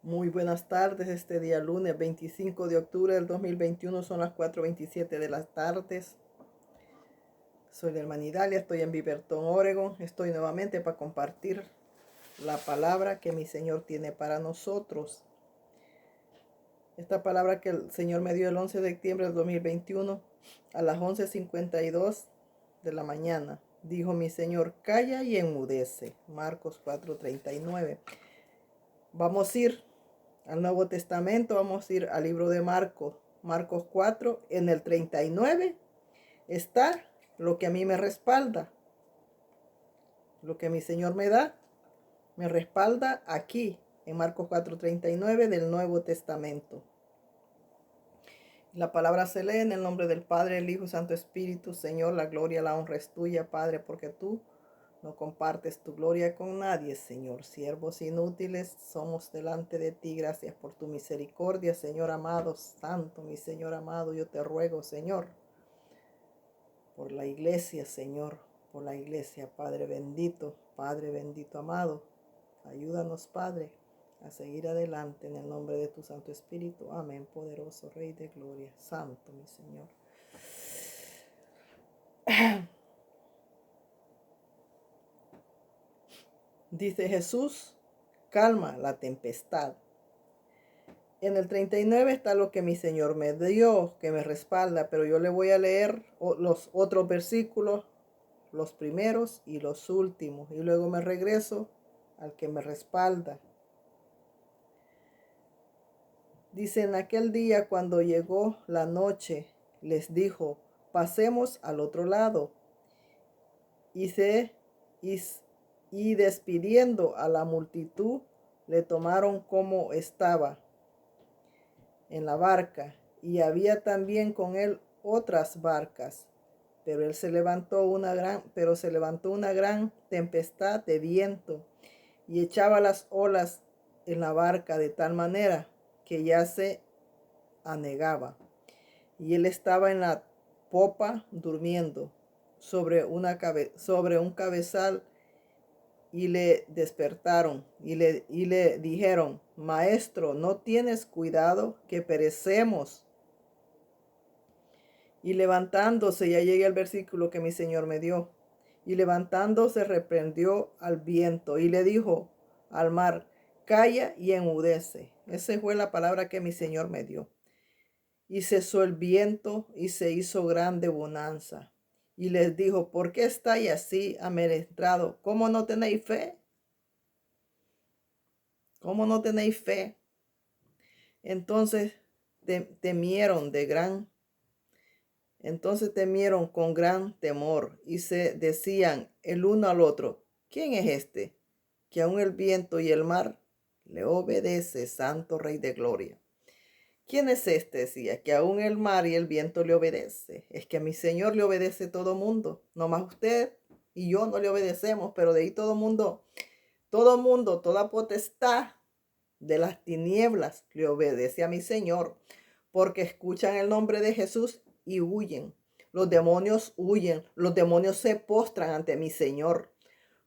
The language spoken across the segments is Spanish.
Muy buenas tardes, este día lunes 25 de octubre del 2021, son las 4:27 de las tardes. Soy la hermana Idalia, estoy en Beaverton, Oregon. Estoy nuevamente para compartir la palabra que mi Señor tiene para nosotros. Esta palabra que el Señor me dio el 11 de septiembre del 2021 a las 11:52 de la mañana. Dijo mi Señor: calla y enmudece. Marcos 4:39. Vamos a ir al Nuevo Testamento, vamos a ir al libro de Marcos. Marcos 4, en el 39 está lo que a mí me respalda. Lo que mi Señor me da, me respalda aquí, en Marcos 4:39 del Nuevo Testamento. La palabra se lee en el nombre del Padre, el Hijo y Santo Espíritu. Señor, la gloria, la honra es tuya, Padre, porque tú no compartes tu gloria con nadie, Señor. Siervos inútiles somos delante de ti. Gracias por tu misericordia, Señor amado, santo, mi Señor amado. Yo te ruego, Señor, por la iglesia, Señor, por la iglesia, Padre bendito amado. Ayúdanos, Padre, a seguir adelante en el nombre de tu Santo Espíritu. Amén, poderoso Rey de gloria, santo, mi Señor. Dice Jesús: calma la tempestad. En el 39 está lo que mi Señor me dio, que me respalda, pero yo le voy a leer los otros versículos, los primeros y los últimos, y luego me regreso al que me respalda. Dice: en aquel día, cuando llegó la noche, les dijo: pasemos al otro lado. Y despidiendo a la multitud, le tomaron como estaba en la barca, y había también con él otras barcas. Pero se levantó una gran tempestad de viento, y echaba las olas en la barca de tal manera que ya se anegaba. Y él estaba en la popa durmiendo sobre un cabezal, y le despertaron y le dijeron: maestro, ¿no tienes cuidado que perecemos? Y levantándose, ya llegué al versículo que mi Señor me dio, y levantándose reprendió al viento y le dijo al mar: calla y enmudece. Esa fue la palabra que mi Señor me dio. Y cesó el viento y se hizo grande bonanza. Y les dijo: ¿por qué estáis así amedrentados? ¿Cómo no tenéis fe? ¿Cómo no tenéis fe? Entonces temieron con gran temor, y se decían el uno al otro: ¿quién es este, que aun el viento y el mar le obedece, santo Rey de gloria? ¿Quién es este, decía, que aún el mar y el viento le obedece? Es que a mi Señor le obedece todo mundo, nomás usted y yo no le obedecemos, pero de ahí todo mundo, toda potestad de las tinieblas le obedece a mi Señor, porque escuchan el nombre de Jesús y huyen. Los demonios huyen, los demonios se postran ante mi Señor,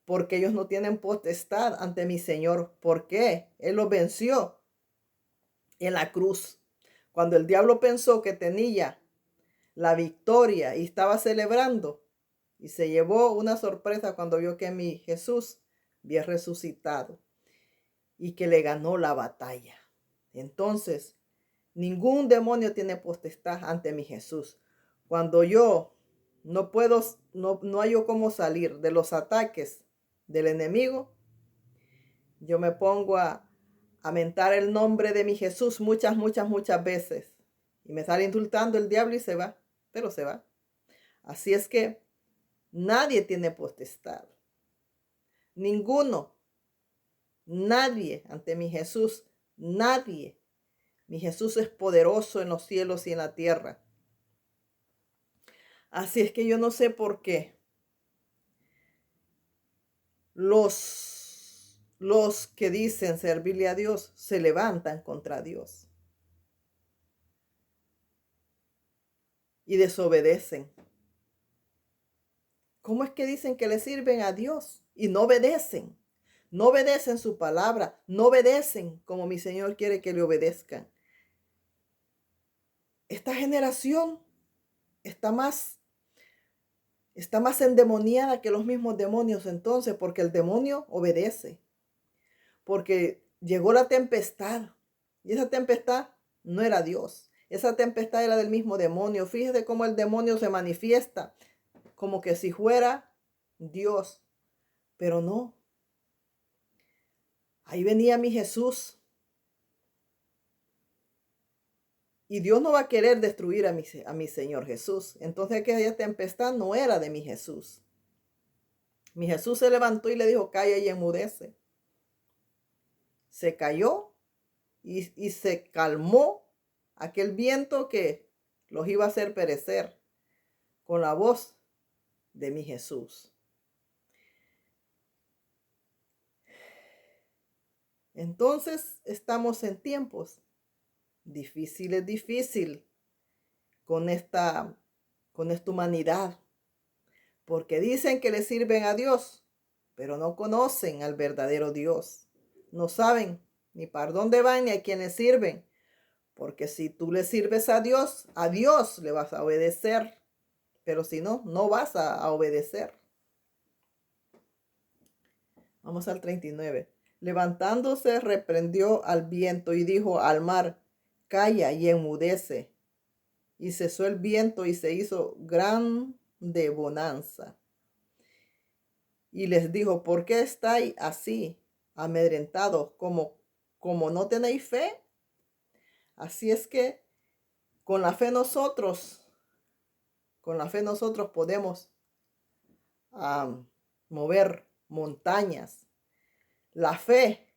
porque ellos no tienen potestad ante mi Señor. ¿Por qué? Él los venció en la cruz. Cuando el diablo pensó que tenía la victoria y estaba celebrando, y se llevó una sorpresa cuando vio que mi Jesús había resucitado y que le ganó la batalla. Entonces, ningún demonio tiene potestad ante mi Jesús. Cuando yo no hallo cómo salir de los ataques del enemigo, yo me pongo a mentar el nombre de mi Jesús muchas veces. Y me sale insultando el diablo y se va, pero se va. Así es que nadie tiene potestad. Ninguno. Nadie ante mi Jesús. Nadie. Mi Jesús es poderoso en los cielos y en la tierra. Así es que yo no sé por qué los que dicen servirle a Dios se levantan contra Dios y desobedecen. ¿Cómo es que dicen que le sirven a Dios y no obedecen? No obedecen su palabra, no obedecen como mi Señor quiere que le obedezcan. Esta generación está más endemoniada que los mismos demonios entonces, porque el demonio obedece, porque llegó la tempestad y esa tempestad no era Dios. Esa tempestad era del mismo demonio. Fíjese cómo el demonio se manifiesta como que si fuera Dios, pero no. Ahí venía mi Jesús. Y Dios no va a querer destruir a mi Señor Jesús. Entonces aquella tempestad no era de mi Jesús. Mi Jesús se levantó y le dijo, calla y enmudece. Se cayó y se calmó aquel viento que los iba a hacer perecer con la voz de mi Jesús. Entonces estamos en tiempos difícil con esta humanidad, porque dicen que le sirven a Dios, pero no conocen al verdadero Dios. No saben ni para dónde van ni a quién le sirven, porque si tú le sirves a Dios le vas a obedecer, pero si no, no vas a obedecer. Vamos al 39. Levantándose, reprendió al viento y dijo al mar, calla y enmudece. Y cesó el viento y se hizo grande bonanza. Y les dijo, ¿por qué estáis así, amedrentados, como no tenéis fe? Así es que con la fe nosotros podemos mover montañas. La fe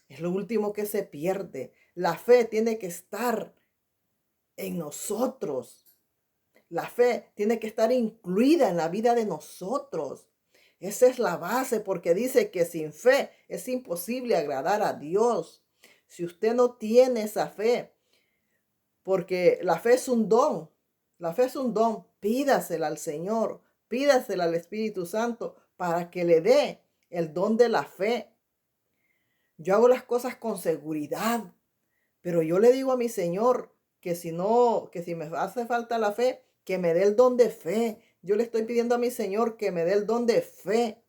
es lo último que se pierde. La fe tiene que estar en nosotros. La fe tiene que estar incluida en la vida de nosotros. Esa es la base, porque dice que sin fe es imposible agradar a Dios. Si usted no tiene esa fe, porque la fe es un don, pídasela al Señor, pídasela al Espíritu Santo para que le dé el don de la fe. Yo hago las cosas con seguridad, pero yo le digo a mi Señor que si me hace falta la fe, que me dé el don de fe. Yo le estoy pidiendo a mi Señor que me dé el don de fe,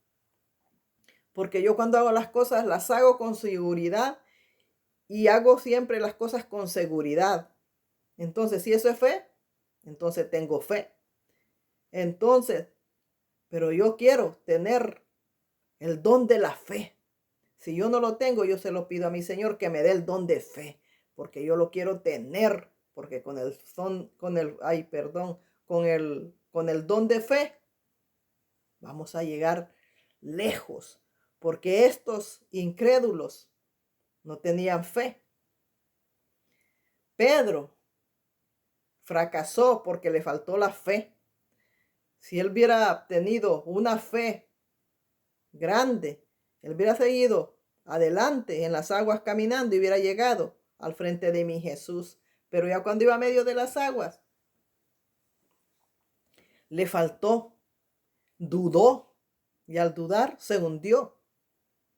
porque yo cuando hago las cosas las hago con seguridad y hago siempre las cosas con seguridad. Entonces, si eso es fe, entonces tengo fe. Entonces, pero yo quiero tener el don de la fe. Si yo no lo tengo, yo se lo pido a mi Señor que me dé el don de fe, porque yo lo quiero tener, porque con el don de fe vamos a llegar lejos, porque estos incrédulos no tenían fe. Pedro fracasó porque le faltó la fe. Si él hubiera tenido una fe grande, él hubiera seguido adelante en las aguas caminando y hubiera llegado al frente de mi Jesús. Pero ya cuando iba a medio de las aguas, le faltó, dudó, y al dudar se hundió,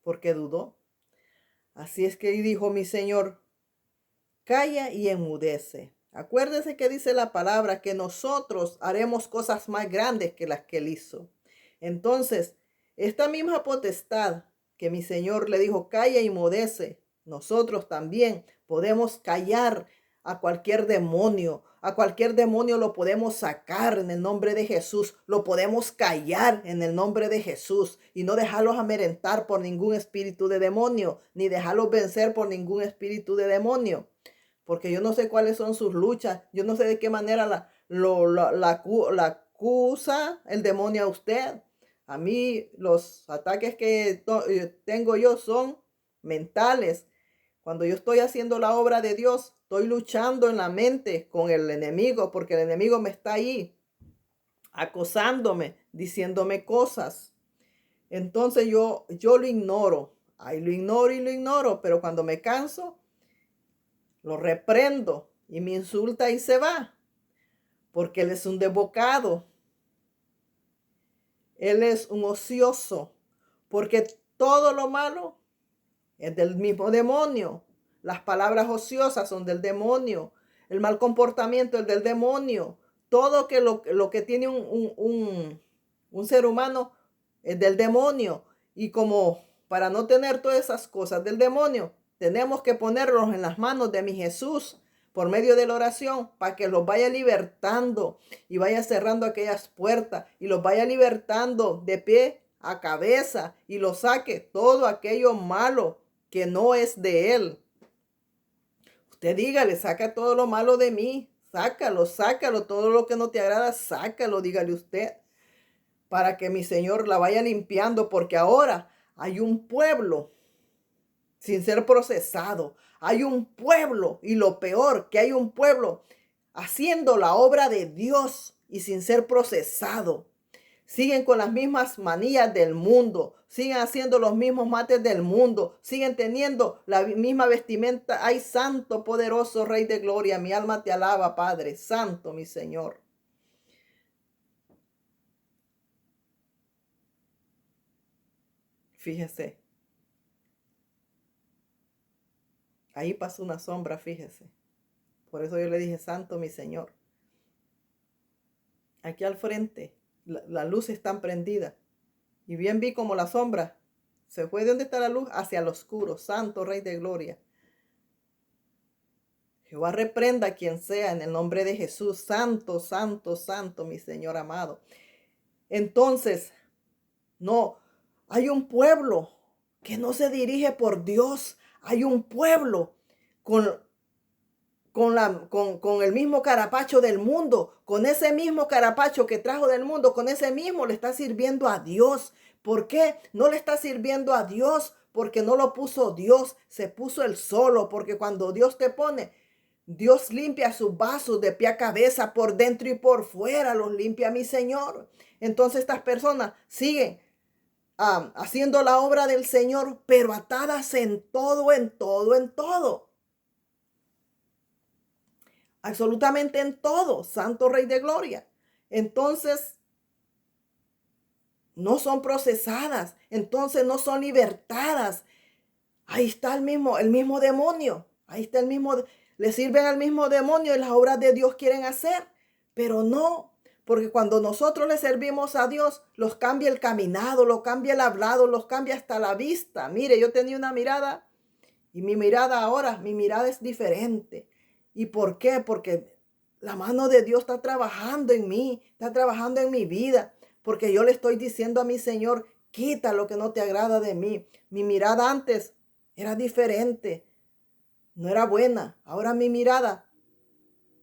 porque dudó. Así es que dijo mi Señor, calla y enmudece. Acuérdese que dice la palabra que nosotros haremos cosas más grandes que las que él hizo. Entonces, esta misma potestad que mi Señor le dijo, calla y enmudece, nosotros también podemos callar a cualquier demonio. A cualquier demonio lo podemos sacar en el nombre de Jesús. Lo podemos callar en el nombre de Jesús. Y no dejarlos amedrentar por ningún espíritu de demonio. Ni dejarlos vencer por ningún espíritu de demonio. Porque yo no sé cuáles son sus luchas. Yo no sé de qué manera la acusa el demonio a usted. A mí los ataques que tengo yo son mentales. Cuando yo estoy haciendo la obra de Dios, estoy luchando en la mente con el enemigo, porque el enemigo me está ahí acosándome, diciéndome cosas. Entonces yo lo ignoro. Ahí lo ignoro, pero cuando me canso, lo reprendo y me insulta y se va, porque él es un desbocado. Él es un ocioso, porque todo lo malo es del mismo demonio. Las palabras ociosas son del demonio. El mal comportamiento es del demonio. Todo lo que tiene un ser humano es del demonio. Y como para no tener todas esas cosas del demonio, tenemos que ponerlos en las manos de mi Jesús por medio de la oración para que los vaya libertando y vaya cerrando aquellas puertas y los vaya libertando de pie a cabeza y los saque todo aquello malo que no es de Él. Usted dígale, saca todo lo malo de mí, sácalo, todo lo que no te agrada, sácalo, dígale usted, para que mi Señor la vaya limpiando, porque ahora hay un pueblo sin ser procesado. Hay un pueblo, y lo peor, que hay un pueblo haciendo la obra de Dios y sin ser procesado. Siguen con las mismas manías del mundo, siguen haciendo los mismos mates del mundo, siguen teniendo la misma vestimenta. Ay, santo, poderoso Rey de Gloria, mi alma te alaba, Padre, santo, mi Señor. Fíjese, ahí pasó una sombra, fíjese. Por eso yo le dije, santo, mi Señor. Aquí al frente, las luces están prendidas. Y bien vi como la sombra se fue de donde está la luz hacia el oscuro. Santo Rey de Gloria. Jehová reprenda a quien sea en el nombre de Jesús. Santo, santo, santo, mi Señor amado. Entonces, no, hay un pueblo que no se dirige por Dios. Hay un pueblo con el mismo carapacho del mundo, con ese mismo carapacho que trajo del mundo, con ese mismo le está sirviendo a Dios. ¿Por qué no le está sirviendo a Dios? Porque no lo puso Dios, se puso él solo, porque cuando Dios te pone, Dios limpia sus vasos de pie a cabeza, por dentro y por fuera, los limpia mi Señor. Entonces estas personas siguen haciendo la obra del Señor, pero atadas en todo, en todo, en todo. Absolutamente en todo, Santo Rey de Gloria. Entonces, no son procesadas, entonces no son libertadas. Ahí está el mismo demonio, ahí está el mismo, le sirven al mismo demonio y las obras de Dios quieren hacer, pero no, porque cuando nosotros le servimos a Dios, los cambia el caminado, los cambia el hablado, los cambia hasta la vista. Mire, yo tenía una mirada y mi mirada ahora, mi mirada es diferente. ¿Y por qué? Porque la mano de Dios está trabajando en mí, está trabajando en mi vida. Porque yo le estoy diciendo a mi Señor, quita lo que no te agrada de mí. Mi mirada antes era diferente, no era buena. Ahora mi mirada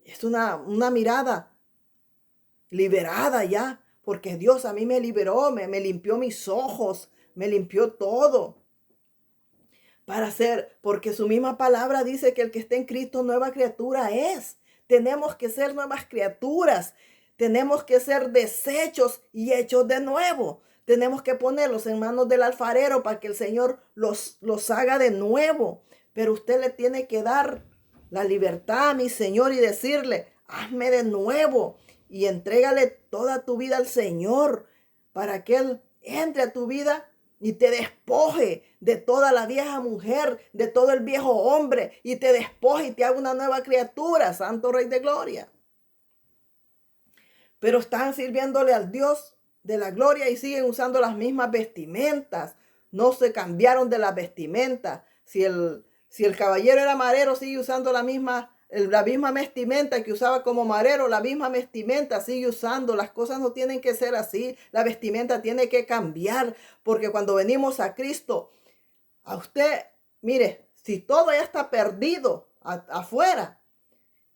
es una mirada liberada ya. Porque Dios a mí me liberó, me limpió mis ojos, me limpió todo. Para hacer, porque su misma palabra dice que el que está en Cristo nueva criatura es. Tenemos que ser nuevas criaturas. Tenemos que ser deshechos y hechos de nuevo. Tenemos que ponerlos en manos del alfarero para que el Señor los haga de nuevo. Pero usted le tiene que dar la libertad a mi Señor y decirle, hazme de nuevo y entrégale toda tu vida al Señor para que Él entre a tu vida y te despoje de toda la vieja mujer, de todo el viejo hombre, y te despoje y te haga una nueva criatura, Santo Rey de Gloria. Pero están sirviéndole al Dios de la gloria y siguen usando las mismas vestimentas. No se cambiaron de las vestimentas. Si el caballero era marero, sigue usando la misma vestimenta que usaba como marero, la misma vestimenta sigue usando. Las cosas no tienen que ser así. La vestimenta tiene que cambiar, porque cuando venimos a Cristo, a usted, mire, si todo ya está perdido afuera,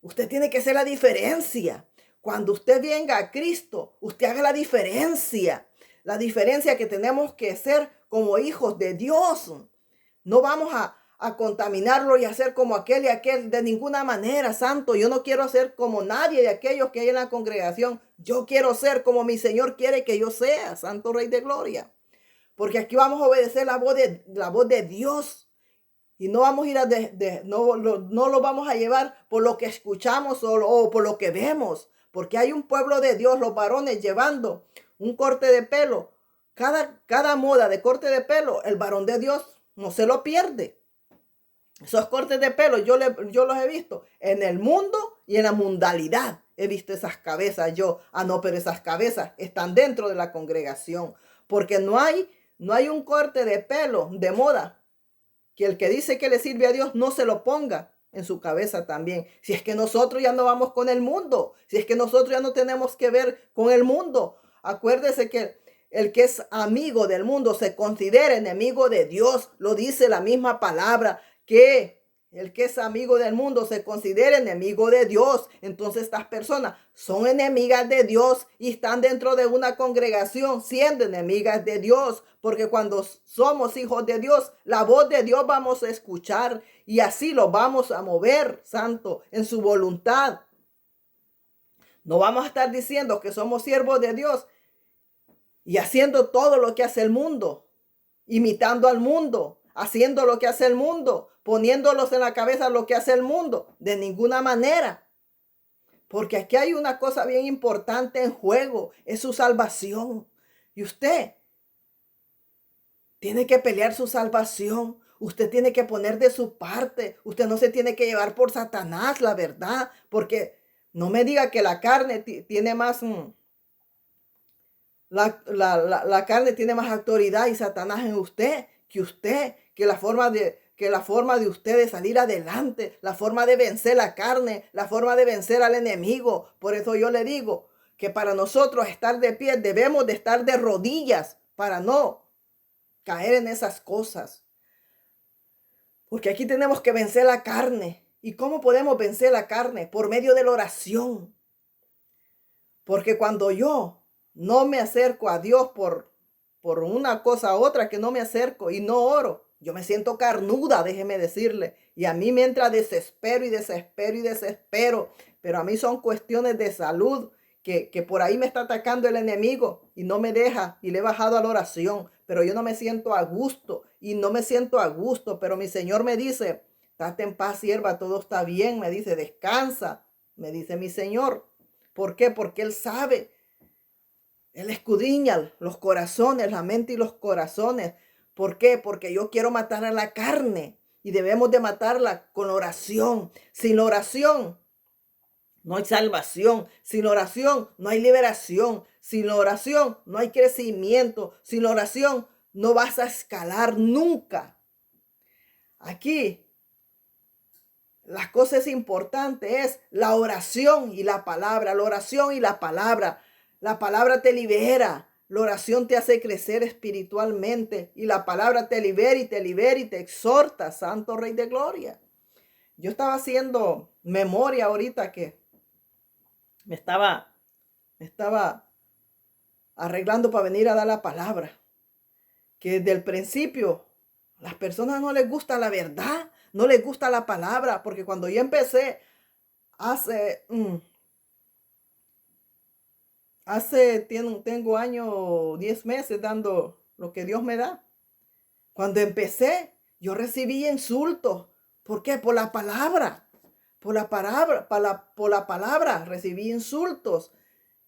usted tiene que hacer la diferencia. Cuando usted venga a Cristo, usted haga la diferencia. La diferencia que tenemos que ser como hijos de Dios. No vamos a contaminarlo y hacer como aquel y aquel de ninguna manera, santo. Yo no quiero ser como nadie de aquellos que hay en la congregación. Yo quiero ser como mi Señor quiere que yo sea, Santo Rey de Gloria. Porque aquí vamos a obedecer la voz de Dios. Y no vamos a ir no lo vamos a llevar por lo que escuchamos o por lo que vemos. Porque hay un pueblo de Dios, los varones llevando un corte de pelo cada moda de corte de pelo, el varón de Dios no se lo pierde. Esos cortes de pelo yo los he visto en el mundo y en la mundalidad. He visto esas cabezas yo. No, pero esas cabezas están dentro de la congregación. Porque no hay un corte de pelo de moda que el que dice que le sirve a Dios no se lo ponga en su cabeza también. Si es que nosotros ya no vamos con el mundo. Si es que nosotros ya no tenemos que ver con el mundo. Acuérdese que el que es amigo del mundo se considera enemigo de Dios. Lo dice la misma palabra, que el que es amigo del mundo se considera enemigo de Dios. Entonces estas personas son enemigas de Dios y están dentro de una congregación siendo enemigas de Dios. Porque cuando somos hijos de Dios, la voz de Dios vamos a escuchar y así lo vamos a mover, santo, en su voluntad. No vamos a estar diciendo que somos siervos de Dios y haciendo todo lo que hace el mundo, imitando al mundo, haciendo lo que hace el mundo, poniéndolos en la cabeza lo que hace el mundo. De ninguna manera. Porque aquí hay una cosa bien importante en juego, es su salvación. Y usted tiene que pelear su salvación. Usted tiene que poner de su parte. Usted no se tiene que llevar por Satanás, la verdad. Porque no me diga que la carne tiene más... La carne tiene más autoridad y Satanás en usted, que la forma de usted de salir adelante, la forma de vencer la carne, la forma de vencer al enemigo. Por eso yo le digo que para nosotros estar de pie debemos de estar de rodillas para no caer en esas cosas. Porque aquí tenemos que vencer la carne. ¿Y cómo podemos vencer la carne? Por medio de la oración. Porque cuando yo no me acerco a Dios por una cosa u otra, que no me acerco y no oro, yo me siento carnuda, déjeme decirle. Y a mí me entra desespero y desespero y desespero. Pero a mí son cuestiones de salud que por ahí me está atacando el enemigo y no me deja, y le he bajado a la oración. Pero yo no me siento a gusto y no me siento a gusto. Pero mi Señor me dice, estate en paz, sierva, todo está bien. Me dice, descansa, me dice mi Señor. ¿Por qué? Porque Él sabe. Él escudriña los corazones, la mente y los corazones. ¿Por qué? Porque yo quiero matar a la carne y debemos de matarla con oración. Sin oración no hay salvación. Sin oración no hay liberación. Sin oración no hay crecimiento. Sin oración no vas a escalar nunca. Aquí la cosa es importante, es la oración y la palabra. La oración y la palabra. La palabra te libera. La oración te hace crecer espiritualmente. Y la palabra te libera y te exhorta, Santo Rey de Gloria. Yo estaba haciendo memoria ahorita que me estaba arreglando para venir a dar la palabra. Que desde el principio a las personas no les gusta la verdad, no les gusta la palabra. Porque cuando yo empecé tengo años, 10 meses dando lo que Dios me da. Cuando empecé, yo recibí insultos. ¿Por qué? Por la palabra. Por la palabra recibí insultos.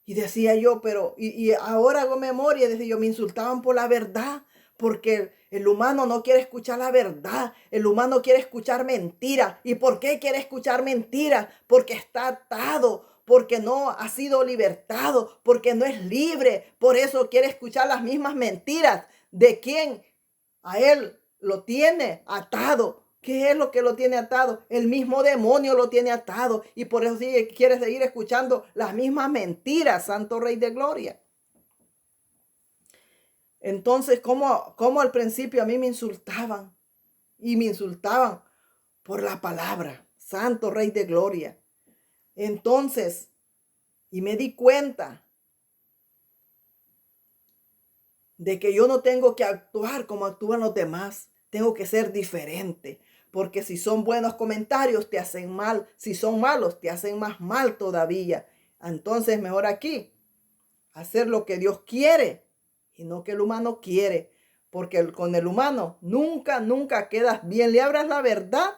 Y decía yo, y ahora hago memoria, decía yo, me insultaban por la verdad. Porque el humano no quiere escuchar la verdad. El humano quiere escuchar mentira. ¿Y por qué quiere escuchar mentira? Porque está atado. Porque no ha sido libertado, porque no es libre. Por eso quiere escuchar las mismas mentiras de quien a él lo tiene atado. ¿Qué es lo que lo tiene atado? El mismo demonio lo tiene atado. Y por eso quiere seguir escuchando las mismas mentiras, Santo Rey de Gloria. Entonces, ¿cómo al principio a mí me insultaban? Y me insultaban por la palabra, Santo Rey de Gloria. Entonces, y me di cuenta de que yo no tengo que actuar como actúan los demás. Tengo que ser diferente. Porque si son buenos comentarios te hacen mal. Si son malos te hacen más mal todavía. Entonces mejor aquí hacer lo que Dios quiere y no que el humano quiere. Porque con el humano nunca quedas bien. Le hablas la verdad,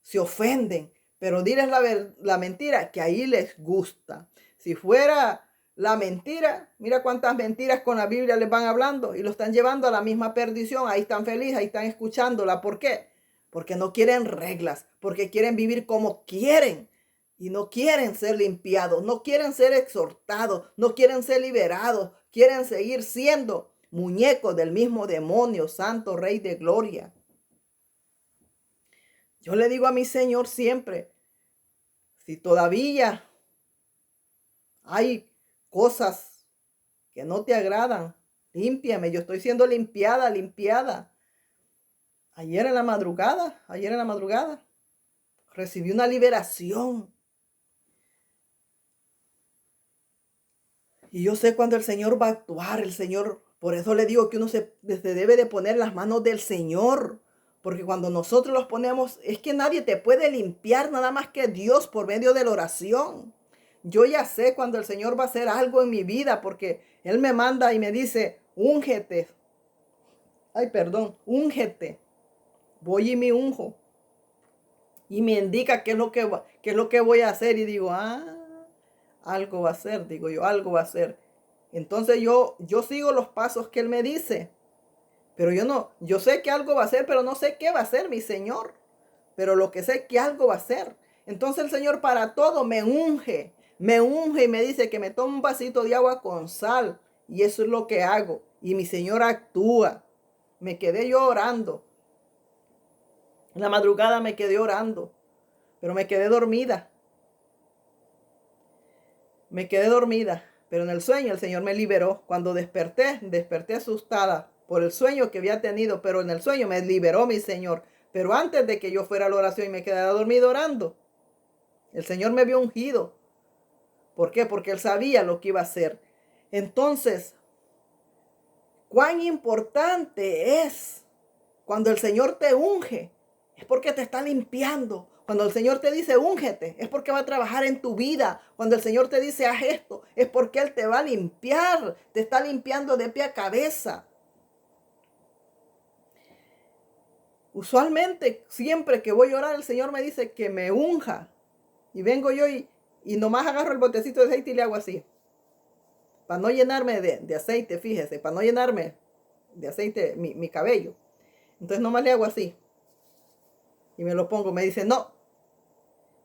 se ofenden. Pero diles la mentira, que ahí les gusta. Si fuera la mentira. Mira cuántas mentiras con la Biblia les van hablando y lo están llevando a la misma perdición. Ahí están felices, ahí están escuchándola. ¿Por qué? Porque no quieren reglas, porque quieren vivir como quieren y no quieren ser limpiados, no quieren ser exhortados, no quieren ser liberados, quieren seguir siendo muñecos del mismo demonio, Santo Rey de Gloria. Yo le digo a mi Señor siempre, si todavía hay cosas que no te agradan, límpiame. Yo estoy siendo limpiada. Ayer en la madrugada, recibí una liberación. Y yo sé cuando el Señor va a actuar, el Señor, por eso le digo que uno se debe de poner las manos del Señor. Porque cuando nosotros los ponemos, es que nadie te puede limpiar nada más que Dios por medio de la oración. Yo ya sé cuando el Señor va a hacer algo en mi vida, porque Él me manda y me dice, úngete. Úngete. Voy y me unjo. Y me indica qué es lo que voy a hacer. Y digo, algo va a hacer, digo yo, algo va a hacer. Entonces yo sigo los pasos que Él me dice. Pero yo sé que algo va a hacer, pero no sé qué va a hacer mi Señor. Pero lo que sé es que algo va a hacer. Entonces el Señor para todo me unge y me dice que me tome un vasito de agua con sal. Y eso es lo que hago. Y mi Señor actúa. Me quedé yo orando. En la madrugada me quedé orando. Pero me quedé dormida. Pero en el sueño el Señor me liberó. Cuando desperté asustada por el sueño que había tenido, pero en el sueño me liberó mi Señor. Pero antes de que yo fuera a la oración y me quedara dormido orando, el Señor me vio ungido. ¿Por qué? Porque Él sabía lo que iba a hacer. Entonces, cuán importante es cuando el Señor te unge. Es porque te está limpiando. Cuando el Señor te dice, úngete, es porque va a trabajar en tu vida. Cuando el Señor te dice, haz esto, es porque Él te va a limpiar. Te está limpiando de pie a cabeza. Usualmente, siempre que voy a orar, el Señor me dice que me unja. Y vengo yo y nomás agarro el botecito de aceite y le hago así. Para no llenarme de aceite, fíjese, para no llenarme de aceite mi cabello. Entonces nomás le hago así. Y me lo pongo. Me dice, no,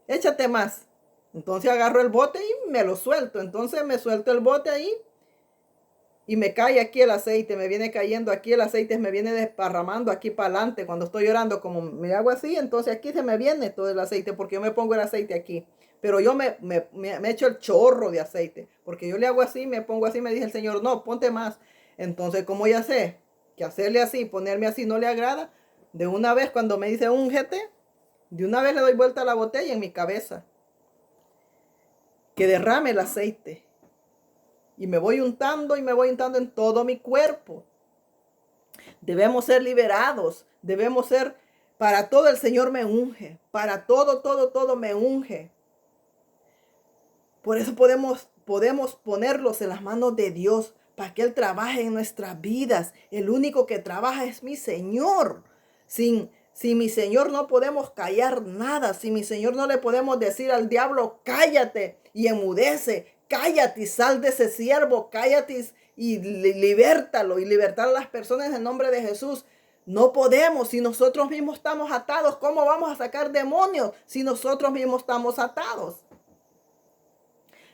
échate más. Entonces agarro el bote y me lo suelto. Entonces me suelto el bote ahí. Y me cae aquí el aceite. Me viene cayendo aquí el aceite. Me viene desparramando aquí para adelante. Cuando estoy orando, como me hago así, entonces aquí se me viene todo el aceite. Porque yo me pongo el aceite aquí. Pero yo me echo el chorro de aceite. Porque yo le hago así, me pongo así. Me dice el Señor, no, ponte más. Entonces, como ya sé que hacerle así, ponerme así no le agrada, de una vez cuando me dice úngete, de una vez le doy vuelta a la botella en mi cabeza. Que derrame el aceite. Y me voy untando en todo mi cuerpo. Debemos ser liberados. Debemos ser, para todo el Señor me unge. Para todo me unge. Por eso podemos ponerlos en las manos de Dios. Para que Él trabaje en nuestras vidas. El único que trabaja es mi Señor. Sin mi Señor no podemos callar nada. Sin mi Señor no le podemos decir al diablo, cállate y enmudece. Cállate y sal de ese siervo. Cállate y libértalo. Y libertar a las personas en el nombre de Jesús. No podemos. Si nosotros mismos estamos atados, ¿cómo vamos a sacar demonios si nosotros mismos estamos atados?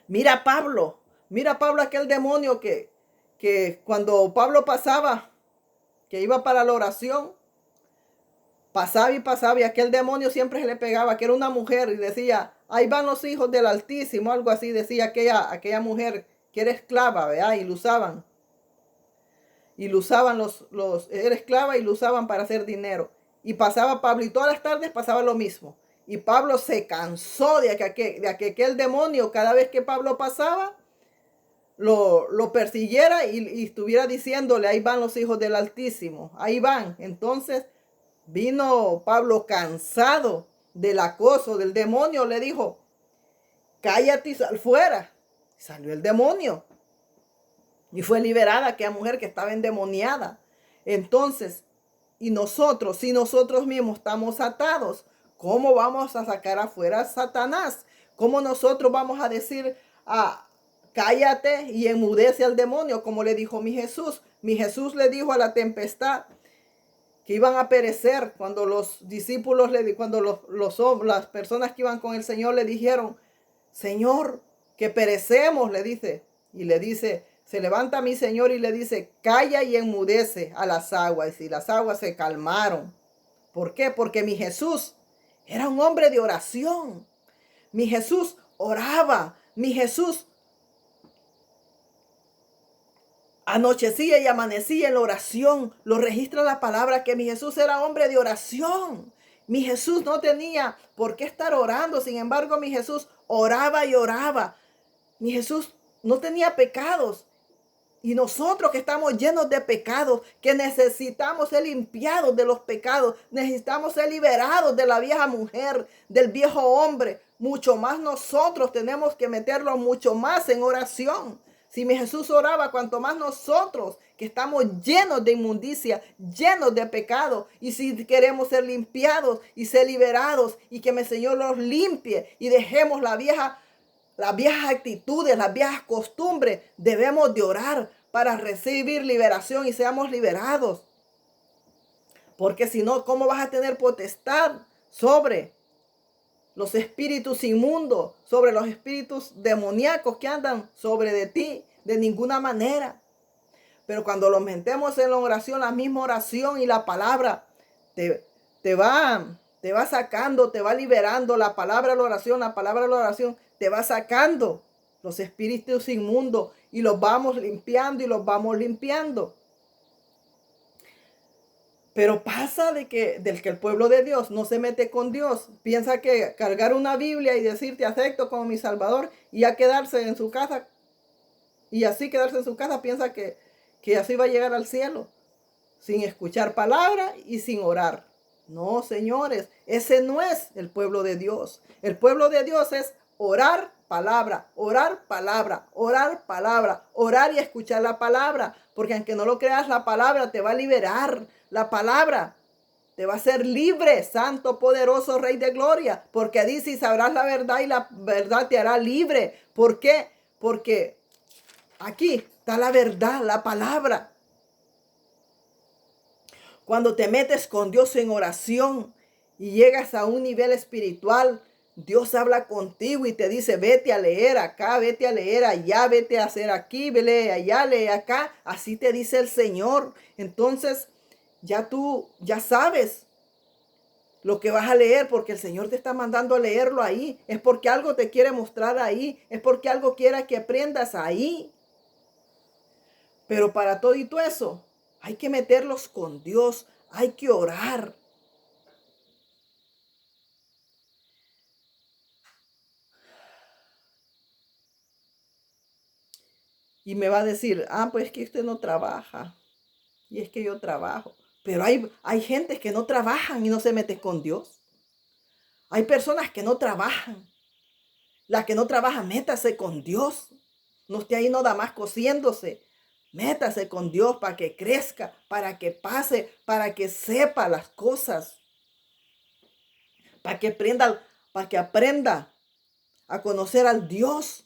Mira Pablo, aquel demonio que cuando Pablo pasaba, que iba para la oración, pasaba y aquel demonio siempre se le pegaba, que era una mujer y decía, ahí van los hijos del Altísimo, algo así decía aquella mujer que era esclava, ¿verdad? Y lo usaban era esclava y lo usaban para hacer dinero. Y pasaba Pablo y todas las tardes pasaba lo mismo. Y Pablo se cansó de que aquel demonio, cada vez que Pablo pasaba, lo persiguiera y estuviera diciéndole, ahí van los hijos del Altísimo, ahí van. Entonces vino Pablo cansado del acoso del demonio, le dijo, cállate y sal fuera. Salió el demonio y fue liberada aquella mujer que estaba endemoniada. Entonces, y nosotros, si nosotros mismos estamos atados, ¿cómo vamos a sacar afuera a Satanás? ¿Cómo nosotros vamos a decir cállate y enmudece al demonio, como le dijo mi Jesús. Mi Jesús le dijo a la tempestad que iban a perecer cuando los discípulos, cuando las personas que iban con el Señor le dijeron, Señor, que perecemos, le dice. Y le dice, se levanta mi Señor y le dice, calla y enmudece a las aguas. Y las aguas se calmaron. ¿Por qué? Porque mi Jesús era un hombre de oración. Mi Jesús oraba. Mi Jesús anochecía y amanecía en la oración. Lo registra la palabra que mi Jesús era hombre de oración. Mi Jesús no tenía por qué estar orando. Sin embargo, mi Jesús oraba y oraba. Mi Jesús no tenía pecados. Y nosotros que estamos llenos de pecados, que necesitamos ser limpiados de los pecados, necesitamos ser liberados de la vieja mujer, del viejo hombre, mucho más nosotros tenemos que meterlo mucho más en oración. Si mi Jesús oraba, cuanto más nosotros que estamos llenos de inmundicia, llenos de pecado, y si queremos ser limpiados y ser liberados y que mi Señor los limpie y dejemos las viejas actitudes, las viejas costumbres, debemos de orar para recibir liberación y seamos liberados. Porque si no, ¿cómo vas a tener potestad sobre los espíritus inmundos, sobre los espíritus demoníacos que andan sobre de ti? De ninguna manera. Pero cuando los metemos en la oración, la misma oración y la palabra te va sacando, te va liberando. La palabra de la oración te va sacando los espíritus inmundos y los vamos limpiando y los vamos limpiando. Pero pasa del que el pueblo de Dios no se mete con Dios. Piensa que cargar una Biblia y decir te acepto como mi Salvador y ya quedarse en su casa. Y así quedarse en su casa piensa que así va a llegar al cielo. Sin escuchar palabra y sin orar. No, señores, ese no es el pueblo de Dios. El pueblo de Dios es orar palabra, orar palabra, orar palabra, orar y escuchar la palabra. Porque aunque no lo creas, la palabra te va a liberar. La palabra te va a hacer libre, santo, poderoso, Rey de gloria. Porque dice, y sabrás la verdad y la verdad te hará libre. ¿Por qué? Porque aquí está la verdad, la palabra. Cuando te metes con Dios en oración y llegas a un nivel espiritual, Dios habla contigo y te dice, vete a leer acá, vete a leer allá, vete a hacer aquí, lee allá, lee acá. Así te dice el Señor. Entonces, tú ya sabes lo que vas a leer, porque el Señor te está mandando a leerlo ahí. Es porque algo te quiere mostrar ahí. Es porque algo quiere que aprendas ahí. Pero para todo y todo eso, hay que meterlos con Dios. Hay que orar. Y me va a decir, pues es que usted no trabaja. Y es que yo trabajo. Pero hay gente que no trabajan y no se mete con Dios. Hay personas que no trabajan. La que no trabaja, métase con Dios. No esté ahí nada más cosiéndose. Métase con Dios para que crezca, para que pase, para que sepa las cosas. Para que aprenda a conocer al Dios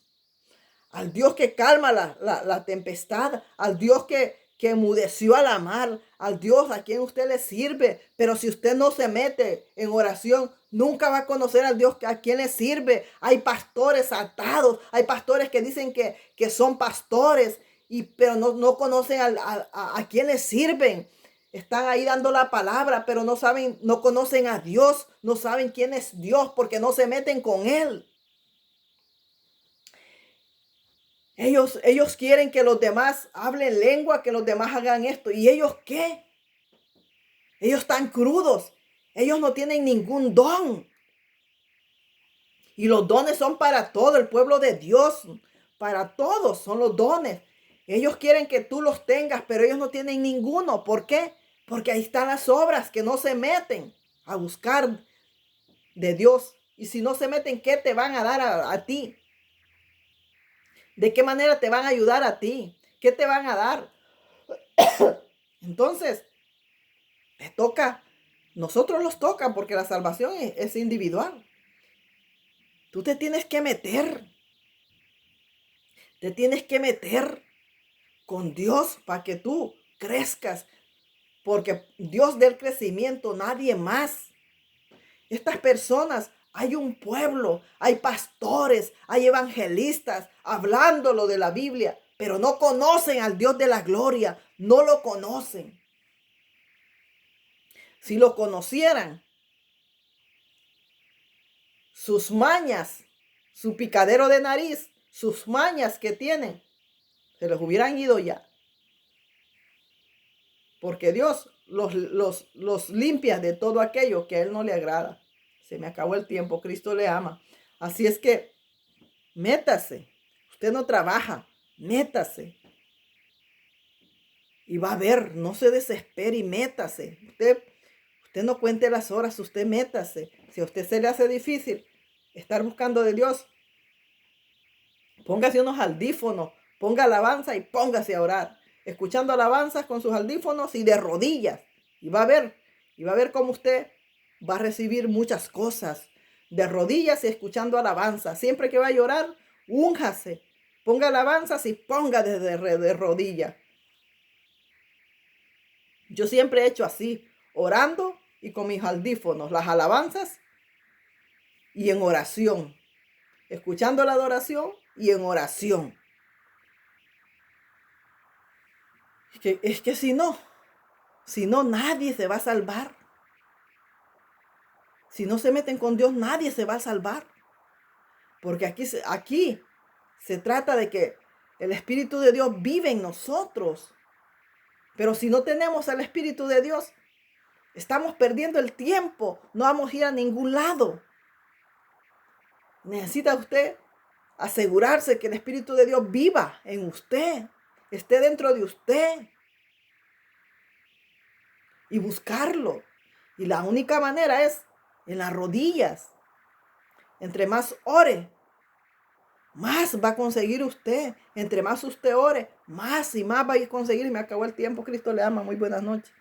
que calma la tempestad, al Dios que enmudeció a la mar, al Dios a quien usted le sirve. Pero si usted no se mete en oración, nunca va a conocer al Dios a quien le sirve. Hay pastores atados, hay pastores que dicen que son pastores, pero no conocen a quien le sirven. Están ahí dando la palabra, pero no conocen a Dios, no saben quién es Dios porque no se meten con Él. Ellos quieren que los demás hablen lengua, que los demás hagan esto. ¿Y ellos qué? Ellos están crudos. Ellos no tienen ningún don. Y los dones son para todo el pueblo de Dios. Para todos son los dones. Ellos quieren que tú los tengas, pero ellos no tienen ninguno. ¿Por qué? Porque ahí están las obras que no se meten a buscar de Dios. Y si no se meten, ¿qué te van a dar a ti? ¿De qué manera te van a ayudar a ti? ¿Qué te van a dar? Entonces, nosotros los toca porque la salvación es individual. Tú te tienes que meter Te tienes que meter con Dios para que tú crezcas, porque Dios da el crecimiento, nadie más. Estas personas, hay un pueblo, hay pastores, hay evangelistas hablándolo de la Biblia, pero no conocen al Dios de la gloria, no lo conocen. Si lo conocieran, sus mañas, su picadero de nariz, sus mañas que tienen, se los hubieran ido ya. Porque Dios los limpia de todo aquello que a Él no le agrada. Se me acabó el tiempo, Cristo le ama. Así es que métase. Usted no trabaja, métase. Y va a ver, no se desespere y métase. Usted no cuente las horas, usted métase. Si a usted se le hace difícil estar buscando de Dios, póngase unos audífonos, ponga alabanza y póngase a orar. Escuchando alabanzas con sus audífonos y de rodillas. Y va a ver cómo usted va a recibir muchas cosas. De rodillas y escuchando alabanzas. Siempre que vaya a orar, únjase. Ponga alabanzas y ponga de rodillas. Yo siempre he hecho así, orando y con mis audífonos, las alabanzas y en oración. Escuchando la adoración y en oración. Es que si no, nadie se va a salvar. Si no se meten con Dios, nadie se va a salvar. Porque aquí se trata de que el Espíritu de Dios vive en nosotros. Pero si no tenemos el Espíritu de Dios, estamos perdiendo el tiempo. No vamos a ir a ningún lado. Necesita usted asegurarse que el Espíritu de Dios viva en usted, esté dentro de usted y buscarlo. Y la única manera es en las rodillas. Entre más ore, más va a conseguir usted. Entre más usted ore, más y más va a conseguir. Me acabó el tiempo. Cristo le ama. Muy buenas noches.